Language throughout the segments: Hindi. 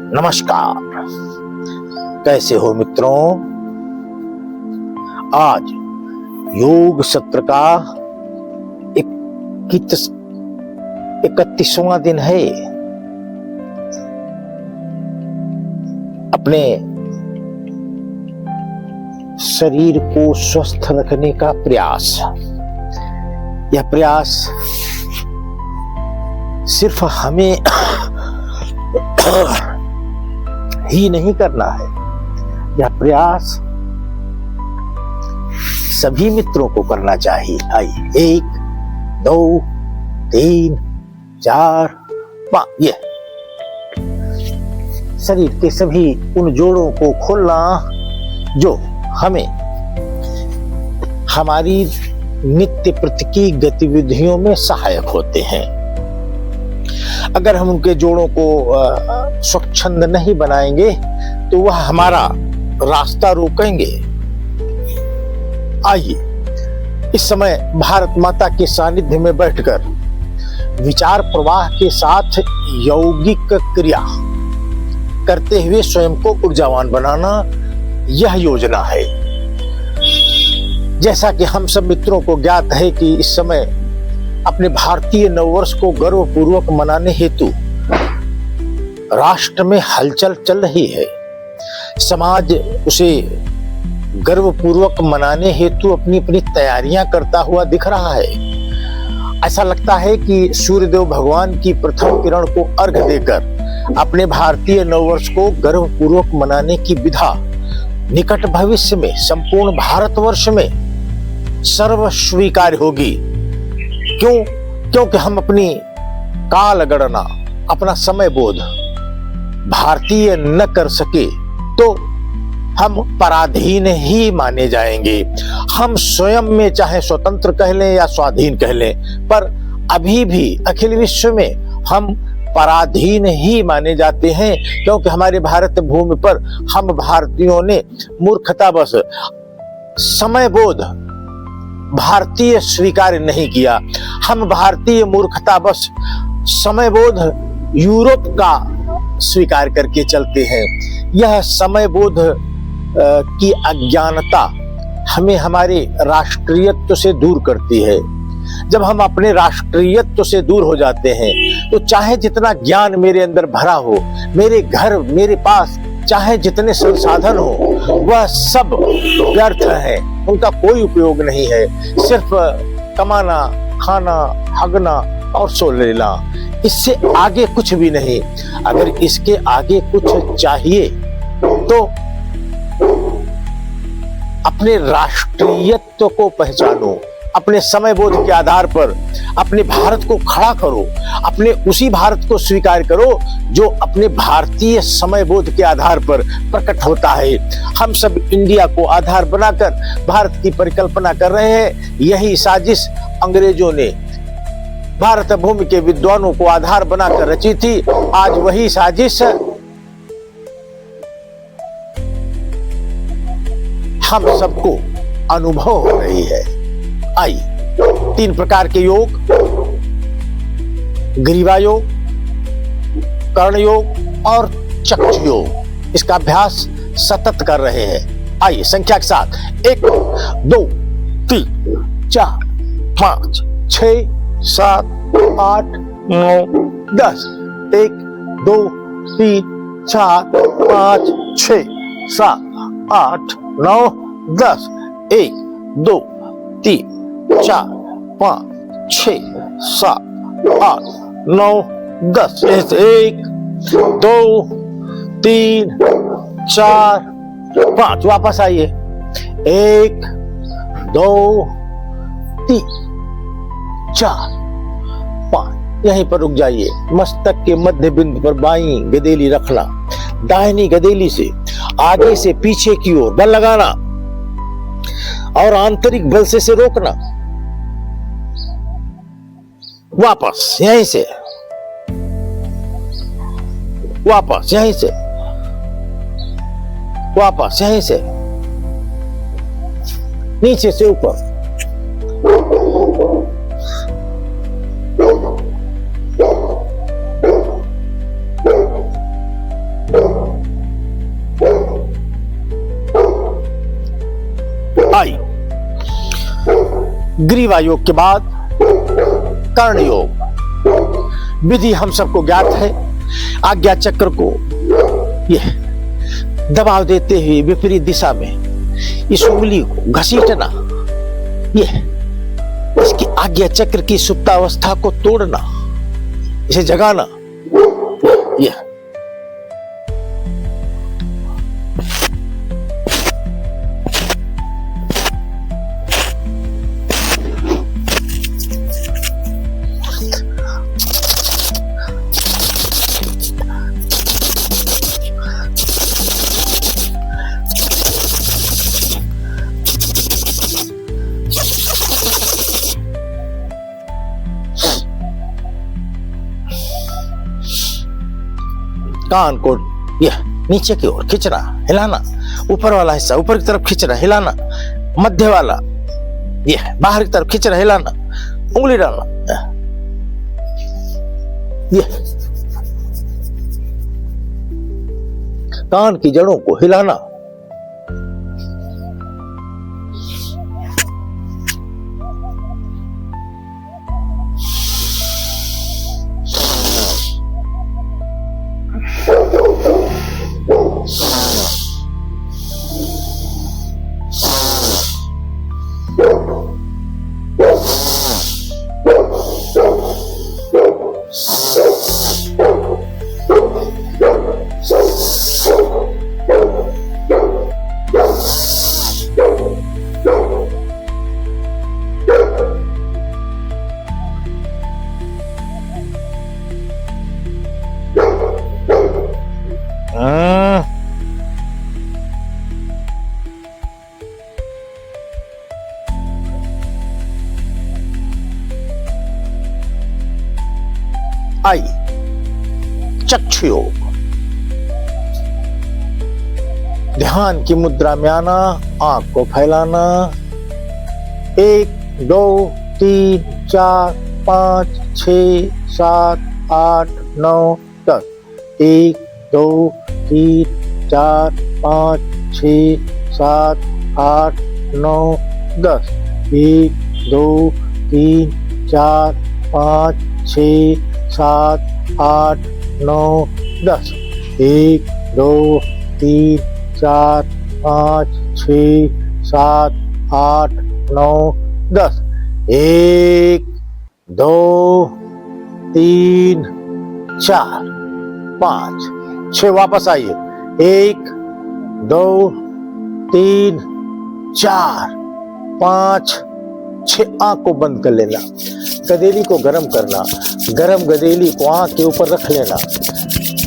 नमस्कार, कैसे हो मित्रों। आज योग सत्र का 31वां दिन है। अपने शरीर को स्वस्थ रखने का प्रयास, यह प्रयास सिर्फ हमें ही नहीं करना है, यह प्रयास सभी मित्रों को करना चाहिए। आइए 1, 2, 3, 4, 5 ये शरीर के सभी उन जोड़ों को खोलना जो हमें हमारी नित्य प्रति की गतिविधियों में सहायक होते हैं। अगर हम उनके जोड़ों को स्वच्छंद नहीं बनाएंगे तो वह हमारा रास्ता रोकेंगे। आइए इस समय भारत माता के सानिध्य में बैठकर विचार प्रवाह के साथ यौगिक क्रिया करते हुए स्वयं को ऊर्जावान बनाना, यह योजना है। जैसा कि हम सब मित्रों को ज्ञात है कि इस समय अपने भारतीय नववर्ष को गर्वपूर्वक मनाने हेतु राष्ट्र में हलचल चल रही है। समाज उसे गर्वपूर्वक मनाने हेतु अपनी अपनी तैयारियां करता हुआ दिख रहा है। ऐसा लगता है कि सूर्यदेव भगवान की प्रथम किरण को अर्घ्य देकर अपने भारतीय नववर्ष को गर्वपूर्वक मनाने की विधा निकट भविष्य में संपूर्ण भारतवर्ष में सर्व स्वीकार्य होगी। क्योंकि हम अपनी काल गणना, अपना समय बोध भारतीय न कर सके तो हम पराधीन ही माने जाएंगे। हम स्वयं में चाहे स्वतंत्र कह लें या स्वाधीन कह लें, पर अभी भी अखिल विश्व में हम पराधीन ही माने जाते हैं, क्योंकि हमारे भारत भूमि पर हम भारतीयों ने मूर्खतावश समय बोध भारतीय स्वीकार नहीं किया। हम भारतीय मूर्खतावश समय बोध यूरोप का स्वीकार करके चलते हैं। यह समय बोध की अज्ञानता हमें हमारे राष्ट्रीयत्व से दूर करती है। जब हम अपने राष्ट्रीयत्व से दूर हो जाते हैं तो चाहे जितना ज्ञान मेरे अंदर भरा हो, मेरे घर मेरे पास चाहे जितने संसाधन हो, वह सब व्यर्थ है, उनका कोई उपयोग नहीं है। सिर्फ कमाना, खाना, हगना और सो लेना, इससे आगे कुछ भी नहीं। अगर इसके आगे कुछ चाहिए तो अपने राष्ट्रीयत्व को पहचानो, अपने समय बोध के आधार पर अपने भारत को खड़ा करो, अपने उसी भारत को स्वीकार करो जो अपने भारतीय समय बोध के आधार पर प्रकट होता है। हम सब इंडिया को आधार बनाकर भारत की परिकल्पना कर रहे हैं। यही साजिश अंग्रेजों ने भारत भूमि के विद्वानों को आधार बनाकर रची थी। आज वही साजिश हम सबको अनुभव हो रही है। आइए 3 प्रकार के योग, ग्रीवा योग, कर्ण योग और चक्षु योग, इसका अभ्यास सतत कर रहे हैं। आइए संख्या के साथ 1, 2, 3, 4, 5, 6, 7, 8, 9, 10। 1, 2, 3, 4, 5, 6, 7, 8, 9, 10। 1, 2, 3, 4, 5, 6, 7, 8, 9, 10। 1, 2, 3, 4, 5। वापस आइए। 1, 2, 3, 4, 5। यहीं पर रुक जाइए। मस्तक के मध्य बिंदु पर बाईं गदेली रखना, दाहिनी गदेली से आगे से पीछे की ओर बल लगाना और आंतरिक बल से रोकना। वापस यहीं से, वापस यहीं से, वापस यहीं से, नीचे से ऊपर। ग्रीवा योग के बाद कर्ण योग। विधि हम सबको ज्ञात है। आज्ञा चक्र को यह दबाव देते हुए विपरीत दिशा में इस उंगली को घसीटना, यह इसकी आज्ञा चक्र की सुप्तावस्था को तोड़ना, इसे जगाना, यह कान को यह नीचे की ओर खींचना, हिलाना, ऊपर वाला हिस्सा ऊपर की तरफ खींचना, हिलाना, मध्य वाला यह बाहर की तरफ खींचना, हिलाना, उंगली डालना, यह कान की जड़ों को हिलाना। आई चक्षु योग। ध्यान की मुद्रा में आना, आंख को फैलाना। 1 2 3 4 5 6 7 8 9 10। 1 2 3 4 5 6 7 8 9 10। 1 2 3 4 5 6 7 8 9 10। 1 2 3 4 5 6 7 8 9 10। 1 2 3 4 5 6। वापस आइए। 1 2 3 4 5 6। आंख को बंद कर लेना, गदेली को गर्म करना, गरम गदेली को आंख के ऊपर रख लेना।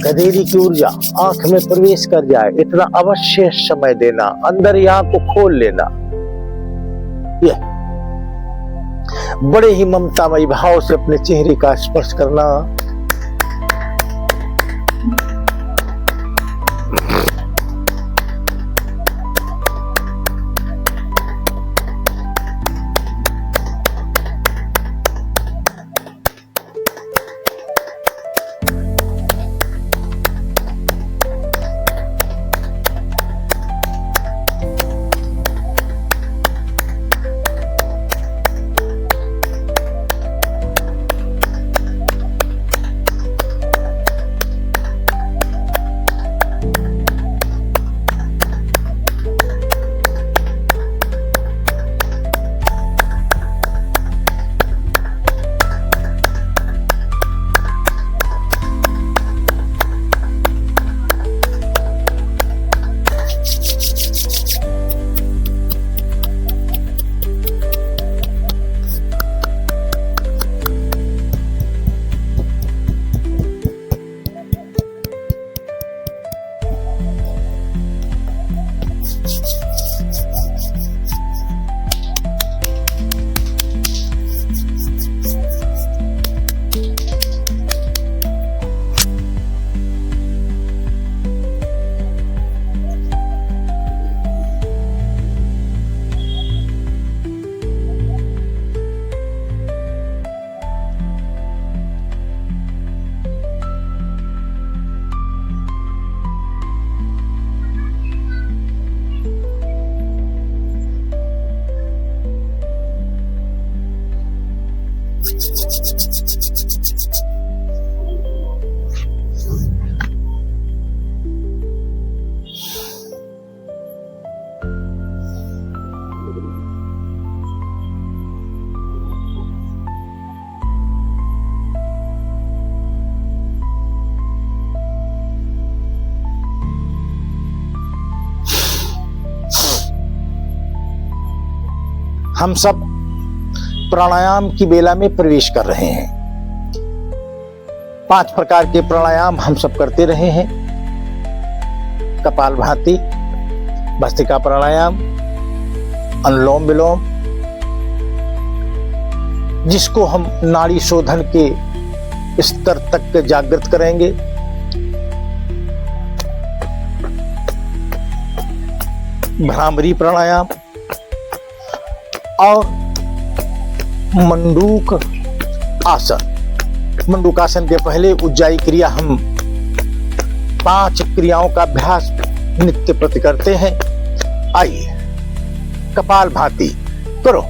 गदेली की ऊर्जा आंख में प्रवेश कर जाए इतना अवश्य समय देना। अंदर ही आंख को खोल लेना। यह बड़े ही ममतामयी भाव से अपने चेहरे का स्पर्श करना। हम सब प्राणायाम की बेला में प्रवेश कर रहे हैं। 5 प्रकार के प्राणायाम हम सब करते रहे हैं। कपालभाति, भस्त्रिका प्राणायाम, अनुलोम विलोम, जिसको हम नाड़ी शोधन के स्तर तक जागृत करेंगे। भ्रामरी प्राणायाम और मंडूक आसन। मंडूक आसन के पहले उज्जाई क्रिया हम 5 क्रियाओं का अभ्यास नित्य प्रति करते हैं। आइए कपालभाति करो।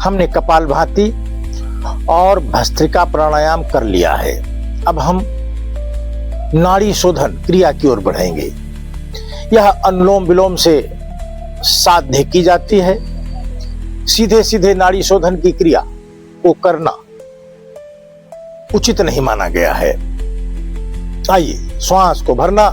हमने कपालभाति और भस्त्रिका प्राणायाम कर लिया है। अब हम नाड़ी शोधन क्रिया की ओर बढ़ेंगे। यह अनुलोम विलोम से साध्य की जाती है। सीधे सीधे नाड़ी शोधन की क्रिया को करना उचित नहीं माना गया है। आइए श्वास को भरना,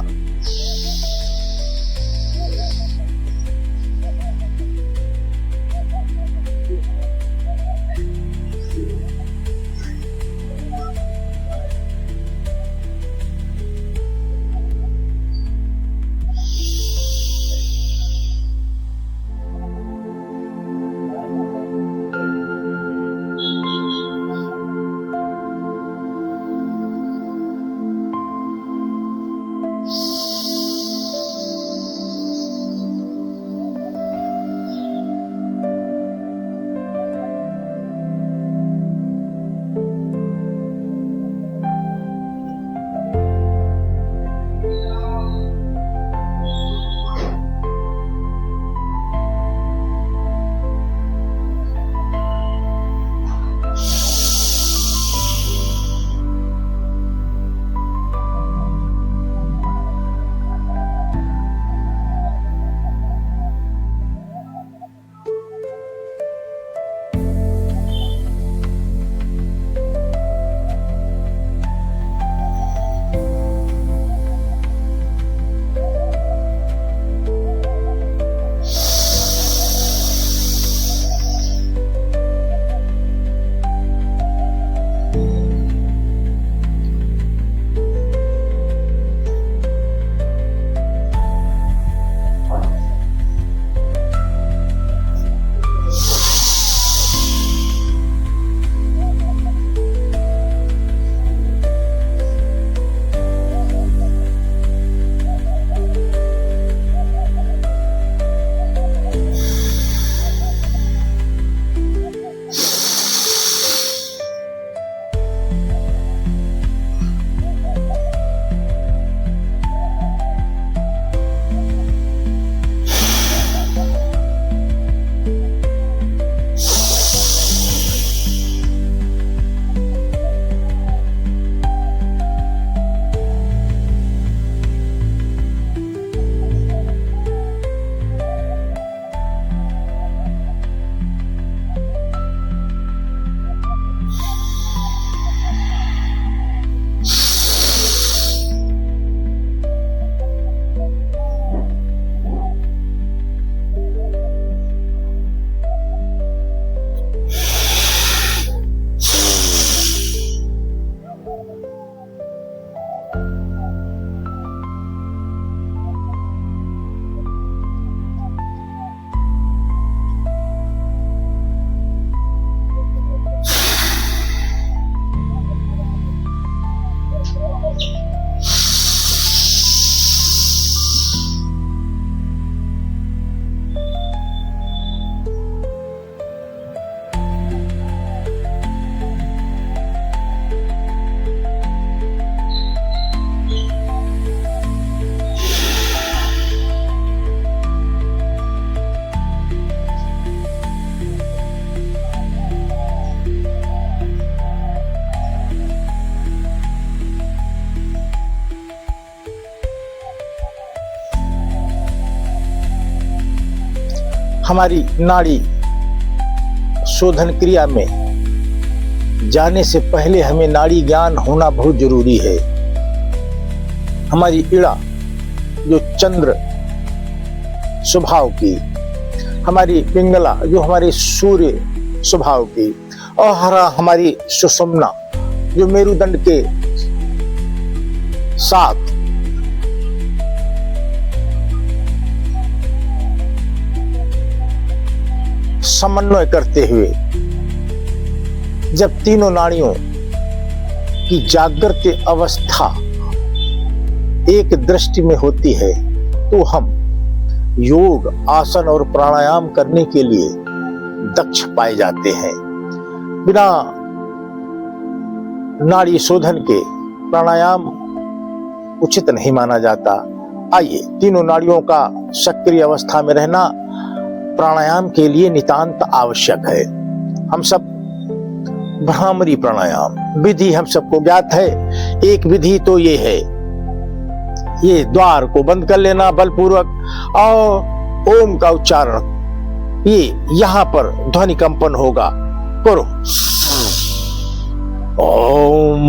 हमारी नाड़ी शोधन क्रिया में जाने से पहले हमें नाड़ी ज्ञान होना बहुत जरूरी है। हमारी इड़ा जो चंद्र स्वभाव की, हमारी पिंगला जो हमारे सूर्य स्वभाव की, और हमारी सुषुम्ना जो मेरुदंड के साथ समन्वय करते हुए जब तीनों नाड़ियों की जागृत अवस्था एक दृष्टि में होती है तो हम योग, आसन और प्राणायाम करने के लिए दक्ष पाए जाते हैं। बिना नाड़ी शोधन के प्राणायाम उचित नहीं माना जाता। आइए, तीनों नाड़ियों का सक्रिय अवस्था में रहना प्राणायाम के लिए नितांत आवश्यक है। हम सब भ्रामरी प्राणायाम विधि हम सबको ज्ञात है। एक विधि तो ये है, ये द्वार को बंद कर लेना बलपूर्वक और ओम का उच्चारण, ये यहां पर ध्वनि कंपन होगा। करो ओम।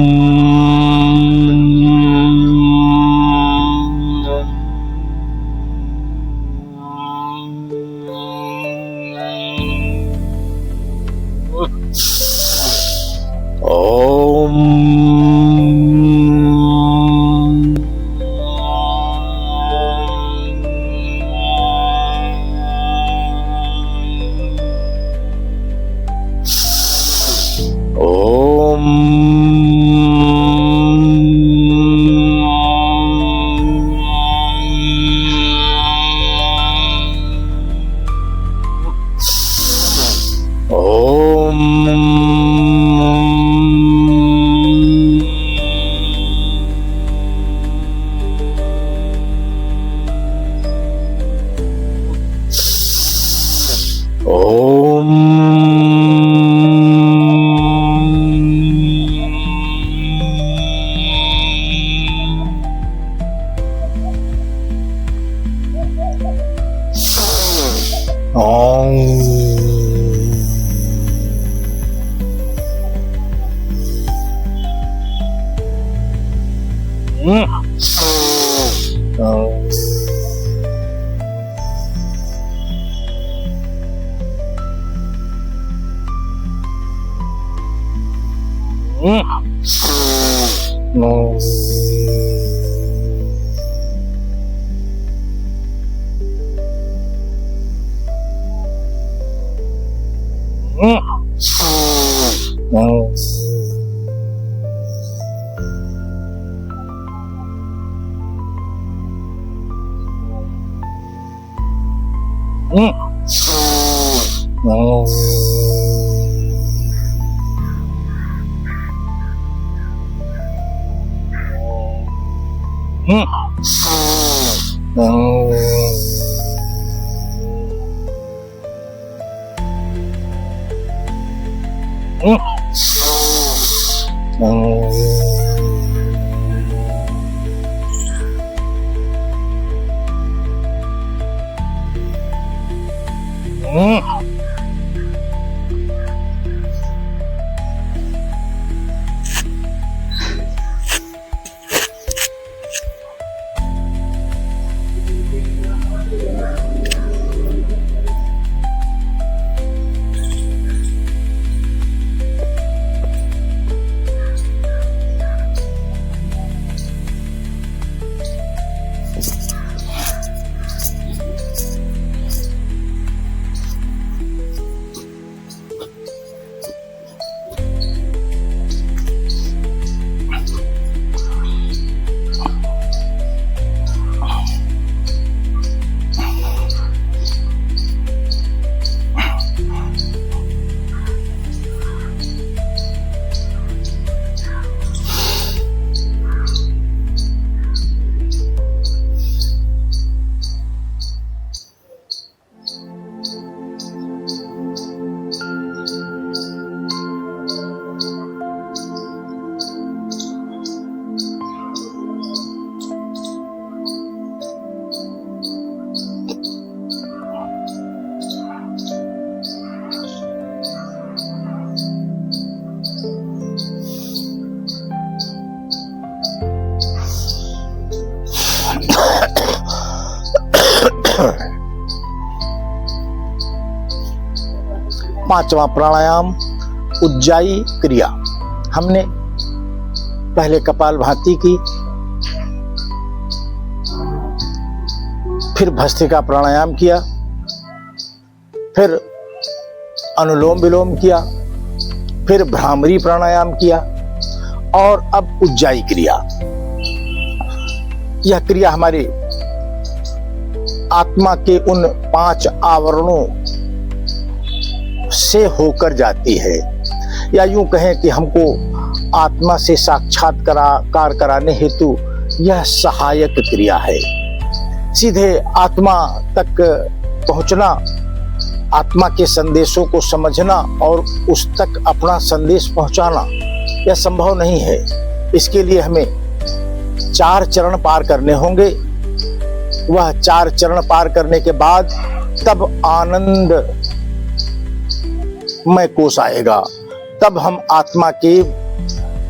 पांचवा प्राणायाम उज्जाई क्रिया। हमने पहले कपालभाति की, फिर भस्त्रिका प्राणायाम किया, फिर अनुलोम विलोम किया, फिर भ्रामरी प्राणायाम किया और अब उज्जाई क्रिया। यह क्रिया हमारे आत्मा के उन 5 आवरणों से होकर जाती है, या यूं कहें कि हमको आत्मा से साक्षात्कार कराने हेतु यह सहायक क्रिया है। सीधे आत्मा तक पहुंचना, आत्मा के संदेशों को समझना और उस तक अपना संदेश पहुंचाना यह संभव नहीं है। इसके लिए हमें 4 चरण पार करने होंगे। वह 4 चरण पार करने के बाद तब आनंद में कोष आएगा, तब हम आत्मा के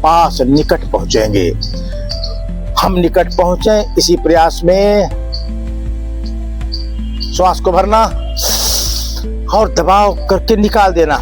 पास निकट पहुंचेंगे। हम निकट पहुंचे इसी प्रयास में श्वास को भरना और दबाव करके निकाल देना।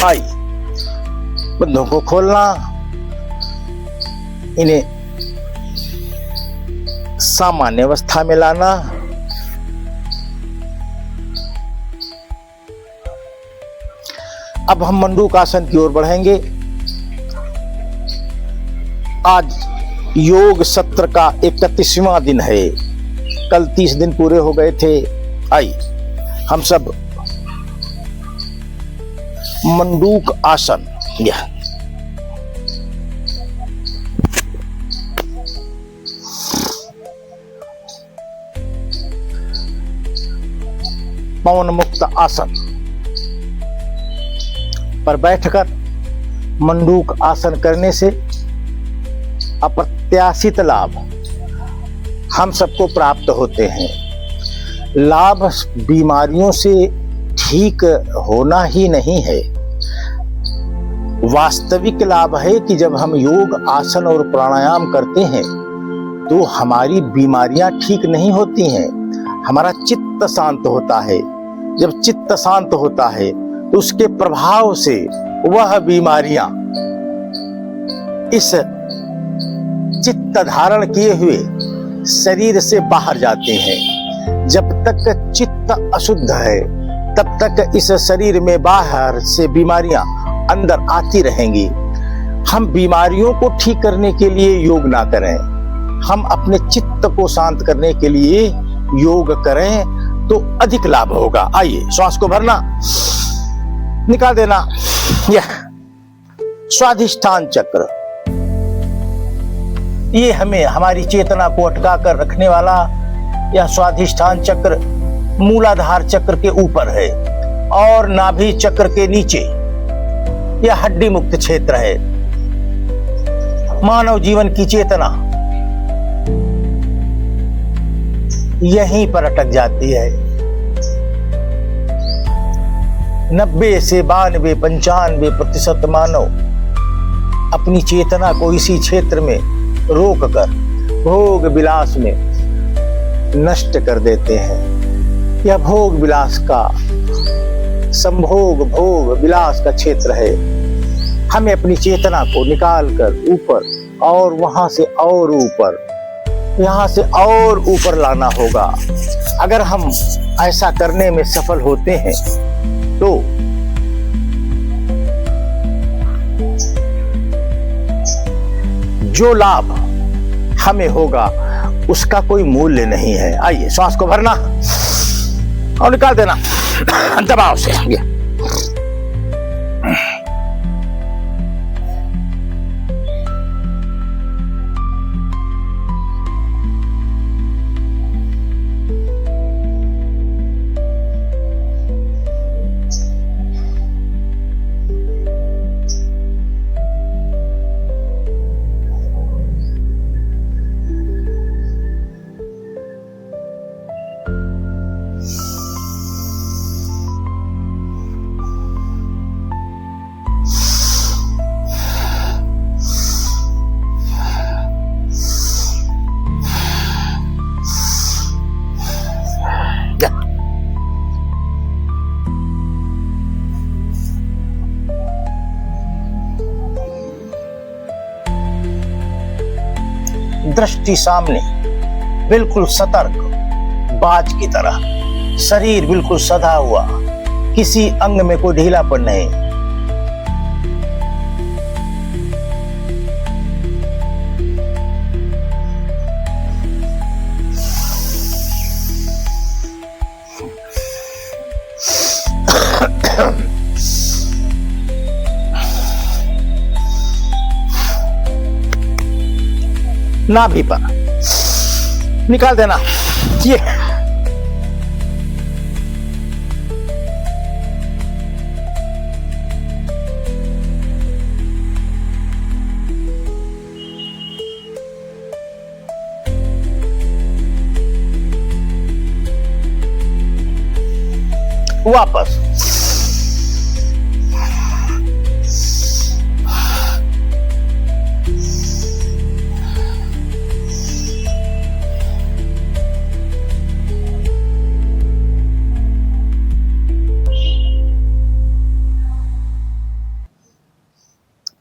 आई बंधों को खोलना, इन्हें सामान्य अवस्था में लाना, अब हम मंडूक आसन की ओर बढ़ेंगे। आज योग सत्र का 31वां दिन है। कल 30 दिन पूरे हो गए थे। आई हम सब मंडूक आसन, यह पवन मुक्त आसन पर बैठकर मंडूक आसन करने से अप्रत्याशित लाभ हम सबको प्राप्त होते हैं। लाभ बीमारियों से ठीक होना ही नहीं है, वास्तविक लाभ है कि जब हम योग आसन और प्राणायाम करते हैं तो हमारी बीमारियां ठीक नहीं होती हैं, हमारा चित्त शांत होता है। जब चित्त शांत होता है तो उसके प्रभाव से वह बीमारियां इस चित्त धारण किए हुए शरीर से बाहर जाते हैं। जब तक चित्त अशुद्ध है तब तक इस शरीर में बाहर से बीमारियां अंदर आती रहेंगी। हम बीमारियों को ठीक करने के लिए योग ना करें, हम अपने चित्त को शांत करने के लिए योग करें तो अधिक लाभ होगा। आइए श्वास को भरना, निकाल देना। यह स्वाधिष्ठान चक्र, ये हमें हमारी चेतना को अटका कर रखने वाला यह स्वाधिष्ठान चक्र मूलाधार चक्र के ऊपर है और नाभि चक्र के नीचे यह हड्डी मुक्त क्षेत्र है। मानव जीवन की चेतना यहीं पर अटक जाती है। 90 से 92, 95% मानव अपनी चेतना को इसी क्षेत्र में रोक कर भोग विलास में नष्ट कर देते हैं। यह भोग विलास का संभोग भोग विलास का क्षेत्र है। हमें अपनी चेतना को निकाल कर ऊपर और वहां से और ऊपर, यहां से और ऊपर लाना होगा। अगर हम ऐसा करने में सफल होते हैं तो जो लाभ हमें होगा उसका कोई मूल्य नहीं है। आइए श्वास को भरना और निकाल देना दबाव से। दृष्टि सामने, बिल्कुल सतर्क, बाज की तरह, शरीर बिल्कुल सधा हुआ, किसी अंग में कोई ढीलापन नहीं। नाभि पर निकाल देना। ये वापस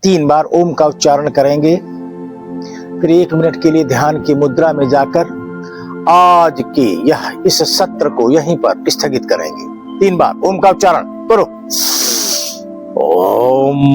3 बार ओम का उच्चारण करेंगे। फिर 1 मिनट के लिए ध्यान की मुद्रा में जाकर आज के इस सत्र को यहीं पर स्थगित करेंगे। 3 बार ओम का उच्चारण करो। ओम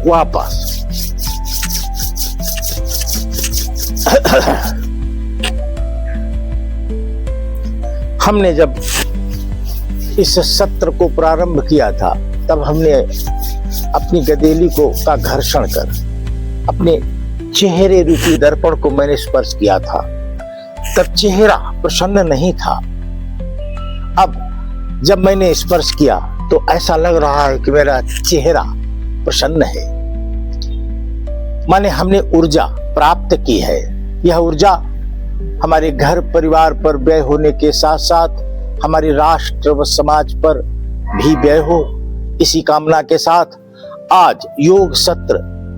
वापस हमने जब इस सत्र को प्रारंभ किया था तब हमने अपनी गदेली का घर्षण कर अपने चेहरे रूपी दर्पण को मैंने स्पर्श किया था। तब चेहरा प्रसन्न नहीं था। अब जब मैंने स्पर्श किया तो ऐसा लग रहा है कि मेरा चेहरा प्रसन्न है। माने हमने ऊर्जा प्राप्त की है। यह ऊर्जा हमारे घर परिवार पर व्यय होने के साथ साथ हमारे राष्ट्र व समाज पर भी व्यय हो, इसी कामना के साथ आज योग सत्र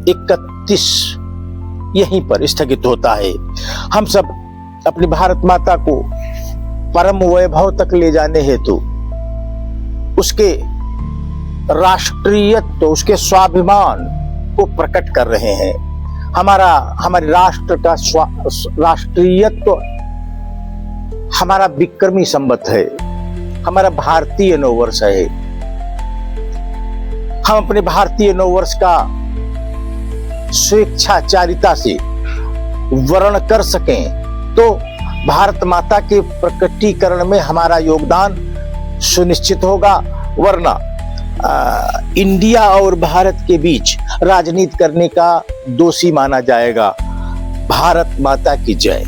31 यहीं पर स्थगित होता है। हम सब अपनी भारत माता को परम वैभव तक ले जाने हेतु उसके राष्ट्रीयत्व, उसके स्वाभिमान को प्रकट कर रहे हैं। हमारे राष्ट्र का राष्ट्रीयत्व हमारा विक्रमी संवत है, हमारा भारतीय नववर्ष है। हम अपने भारतीय नववर्ष का स्वेच्छाचारिता से वर्ण कर सकें तो भारत माता के प्रकटीकरण में हमारा योगदान सुनिश्चित होगा, वरना इंडिया और भारत के बीच राजनीति करने का दोषी माना जाएगा। भारत माता की जय।